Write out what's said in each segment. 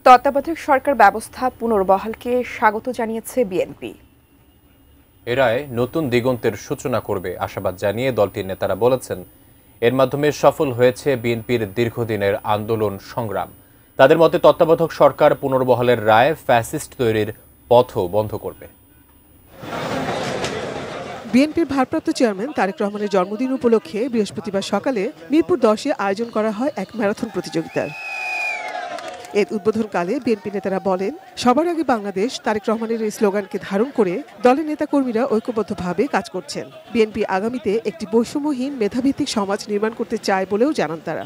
তত্ত্বাবধায়ক সরকার ব্যবস্থা পুনর্বহালকে স্বাগত জানিয়েছে বিএনপি। এ রায় নতুন দিগন্তের সূচনা করবে আশাবাদ জানিয়ে দলটির নেতারা বলেছেন, এর মাধ্যমে সফল হয়েছে বিএনপির দীর্ঘদিনের আন্দোলন সংগ্রাম। তাদের মতে তত্ত্বাবধায়ক সরকার পুনর্বহালের রায় ফ্যাসিস্ট তৈরির পথও বন্ধ করবে। বিএনপির ভারপ্রাপ্ত চেয়ারম্যান তারেক রহমানের জন্মদিন উপলক্ষে বৃহস্পতিবার সকালে মিরপুর 10-এ আয়োজন করা হয় এক ম্যারাথন প্রতিযোগিতার। এর উদ্বোধনকালে বিএনপি নেতারা বলেন, সবার আগে বাংলাদেশ তারেক রহমানের এই স্লোগানকে ধারণ করে দলের নেতাকর্মীরা ঐক্যবদ্ধভাবে কাজ করছেন। বিএনপি আগামীতে একটি বৈষম্যহীন মেধাভিত্তিক সমাজ নির্মাণ করতে চায় বলেও জানান তারা।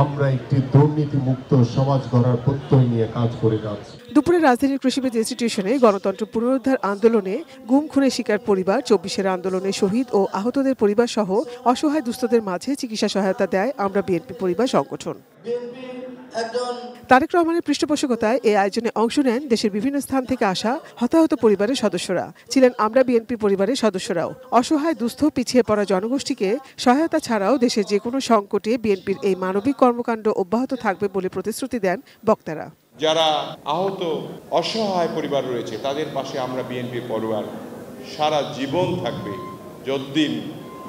আমরা একটি দুর্নীতিমুক্ত সমাজ গড়ার প্রত্যয় নিয়ে কাজ করে যাচ্ছি। দুপুরে রাজধানীর কৃষিবিদ ইনস্টিটিউশনে গণতন্ত্র পুনরুদ্ধার আন্দোলনে গুম খুনের শিকার পরিবার, 24-এর আন্দোলনে শহীদ ও আহতদের পরিবার সহ অসহায় দুস্থদের মাঝে চিকিৎসা সহায়তা দেয় আমরা বিএনপি পরিবার সংগঠন। তারেক রহমানের পৃষ্ঠপোষকতায় এই আয়োজনে অংশ নেন দেশের বিভিন্ন স্থান থেকে আসা হতাহত পরিবারের সদস্যরা। ছিলেন আমরা বিএনপি পরিবারের সদস্যরাও। অসহায় দুস্থ পিছিয়ে পড়া জনগোষ্ঠীকে সহায়তা ছাড়াও দেশের যে কোনো সংকটে বিএনপির এই মানবিক কর্মকাণ্ড অব্যাহত থাকবে বলে প্রতিশ্রুতি দেন বক্তারা। যারা আহত অসহায় পরিবার রয়েছে তাদের পাশে আমরা বিএনপি পরিবার সারা জীবন থাকবে যতদিন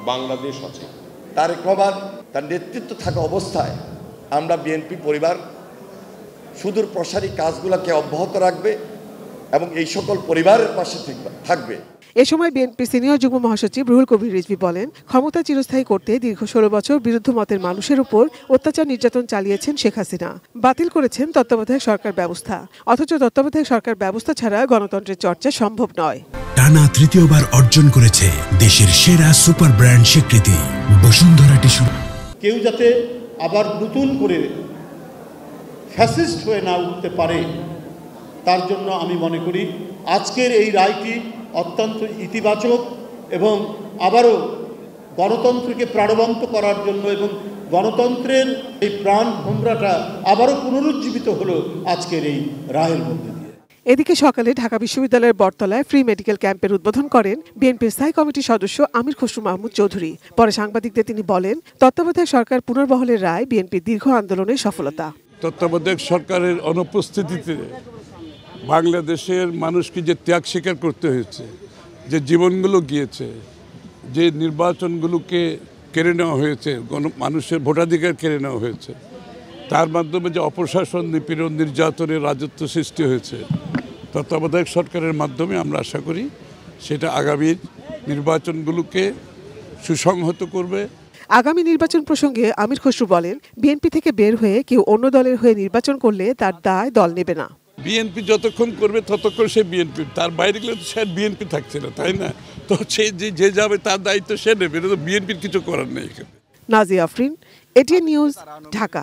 বাংলাদেশ আছে। তারেক রহমান তার নেতৃত্ব থাকা অবস্থায় আমরা বিএনপি পরিবার সুদূর প্রসারী কাজগুলোকে অব্যাহত রাখবে এবং এই সকল পরিবারের পাশে থাকবে। এ সময় বিএনপির সিনিয়র যুগ্ম মহাসচিব রুহুল কবির রিজভী বলেন, ক্ষমতা চিরস্থায়ী করতে দীর্ঘ 16 বছর বিরুদ্ধ মতের মানুষের উপর অত্যাচার নির্যাতন চালিয়েছেন শেখ হাসিনা। বাতিল করেছেন তত্ত্বাবধায়ক সরকার ব্যবস্থা। অথচ তত্ত্বাবধায়ক সরকার ব্যবস্থা ছাড়া গণতন্ত্রের চর্চা সম্ভব নয়। টানা তৃতীয়বার অর্জন করেছে দেশের সেরা সুপার ব্র্যান্ড স্বীকৃতি বসুন্ধরা টিস্যু। কেউ যাতে আবার নতুন করে ফ্যাসিস্ট হয়ে না উঠতে পারে, তার জন্য আমি মনে করি আজকের এই রায়টি অত্যন্ত ইতিবাচক এবং আবারও গণতন্ত্রকে প্রাণবন্ত করার জন্য এবং গণতন্ত্রের এই প্রাণ ভোমরাটা আবারও পুনরুজ্জীবিত হলো আজকের এই রায়ের মধ্যে দিয়ে। এদিকে সকালে ঢাকা বিশ্ববিদ্যালয়ের বটতলায় ফ্রি মেডিকেল ক্যাম্পের উদ্বোধন করেন বিএনপির স্থায়ী কমিটির সদস্য আমির খসরু মাহমুদ চৌধুরী। পরে সাংবাদিকদের তিনি বলেন, তত্ত্বাবধায়ক সরকার পুনর্বহালের রায় বিএনপির দীর্ঘ আন্দোলনের সফলতা। তত্ত্বাবধায়ক সরকারের অনুপস্থিতিতে বাংলাদেশের মানুষকে যে ত্যাগ স্বীকার করতে হয়েছে, যে জীবনগুলো গিয়েছে, যে নির্বাচনগুলোকে কেড়ে নেওয়া হয়েছে, মানুষের ভোটাধিকার কেড়ে নেওয়া হয়েছে, তার মাধ্যমে যে অপশাসন, নিপীড়ন, নির্যাতনের রাজত্ব সৃষ্টি হয়েছে, তত্ত্বাবধায়ক সরকারের মাধ্যমে আমরা আশা করি সেটা আগামী নির্বাচনগুলোকে সুসংহত করবে। আগামী নির্বাচন প্রসঙ্গে আমির খসরু বলেন, বিএনপি থেকে বের হয়ে কেউ অন্য দলের হয়ে নির্বাচন করলে তার দায় দল নেবে না। বিএনপি যতক্ষণ করবে ততক্ষণ সে বিএনপি, তার বাইরে গেলে তো সে বিএনপি থাকছে না, তাই না? তো সে যে যাবে তার দায়িত্ব সে নেবে, এটা তো বিএনপির কিছু করার নেই। Nazia Afrin, ATN news, Dhaka.